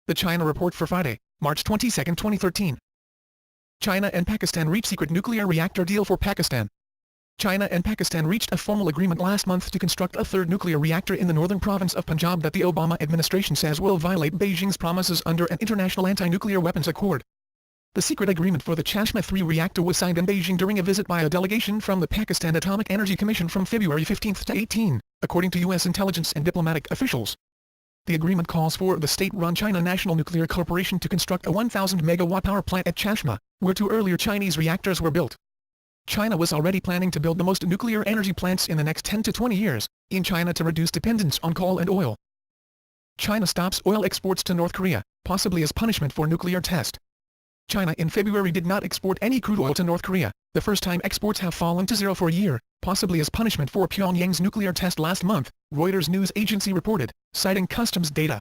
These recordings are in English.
The China Report for Friday, March 22, 2013. China and Pakistan reach secret nuclear reactor deal for Pakistan. China and Pakistan reached a formal agreement last month to construct a third nuclear reactor in the northern province of Punjab that the Obama administration says will violate Beijing's promises under an international anti-nuclear weapons accord. The secret agreement for the Chashma 3 reactor was signed in Beijing during a visit by a delegation from the Pakistan Atomic Energy Commission from February 15 to 18, according to U.S. intelligence and diplomatic officials. The agreement calls for the state-run China National Nuclear Corporation to construct a 1,000-megawatt power plant at Chashma, where two earlier Chinese reactors were built. China was already planning to build the most nuclear energy plants in the next 10 to 20 years, in China to reduce dependence on coal and oil. China stops oil exports to North Korea, possibly as punishment for nuclear test. China in February did not export any crude oil to North Korea, the first time exports have fallen to zero for a year, possibly as punishment for Pyongyang's nuclear test last month, Reuters news agency reported, citing customs data.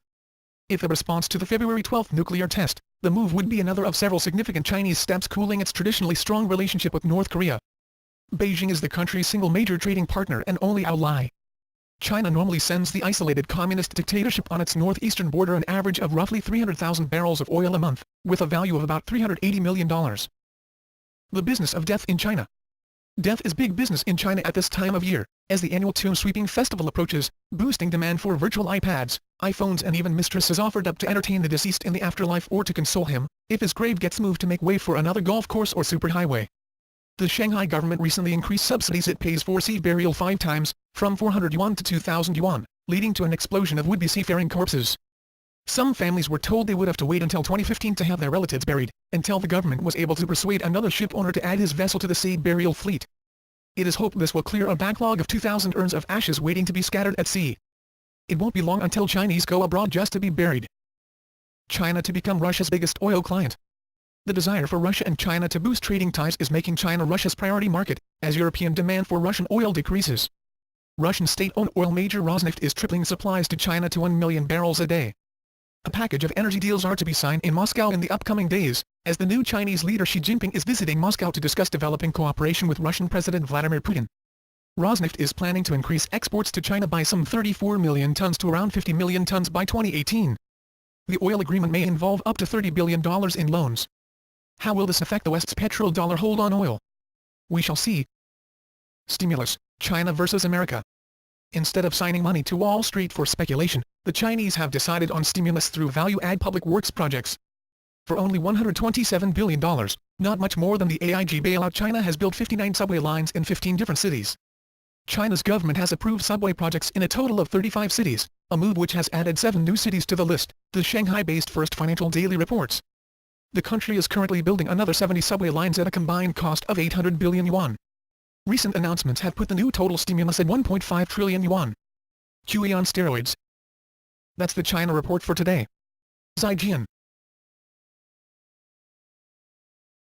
If a response to the February 12 nuclear test, the move would be another of several significant Chinese steps cooling its traditionally strong relationship with North Korea. Beijing is the country's single major trading partner and only ally. China normally sends the isolated communist dictatorship on its northeastern border an average of roughly 300,000 barrels of oil a month, with a value of about $380 million. The business of death in China. Death is big business in China at this time of year, as the annual Tomb Sweeping Festival approaches, boosting demand for virtual iPads, iPhones and even mistresses offered up to entertain the deceased in the afterlife or to console him, if his grave gets moved to make way for another golf course or superhighway. The Shanghai government recently increased subsidies it pays for sea burial 5 times, from 400 yuan to 2,000 yuan, leading to an explosion of would-be seafaring corpses. Some families were told they would have to wait until 2015 to have their relatives buried, until the government was able to persuade another ship owner to add his vessel to the sea burial fleet. It is hoped this will clear a backlog of 2,000 urns of ashes waiting to be scattered at sea. It won't be long until Chinese go abroad just to be buried. China to become Russia's biggest oil client. The desire for Russia and China to boost trading ties is making China Russia's priority market, as European demand for Russian oil decreases. Russian state-owned oil major Rosneft is tripling supplies to China to 1 million barrels a day. A package of energy deals are to be signed in Moscow in the upcoming days, as the new Chinese leader Xi Jinping is visiting Moscow to discuss developing cooperation with Russian President Vladimir Putin. Rosneft is planning to increase exports to China by some 34 million tons to around 50 million tons by 2018. The oil agreement may involve up to $30 billion in loans. How will this affect the West's petrodollar hold on oil? We shall see. Stimulus, China versus America. Instead of signing money to Wall Street for speculation, the Chinese have decided on stimulus through value-add public works projects. For only $127 billion, not much more than the AIG bailout, China has built 59 subway lines in 15 different cities. China's government has approved subway projects in a total of 35 cities, a move which has added 7 new cities to the list, the Shanghai-based First Financial Daily reports. The country is currently building another 70 subway lines at a combined cost of 800 billion yuan. Recent announcements have put the new total stimulus at 1.5 trillion yuan. QE on steroids. That's the China Report for today. Zaijian.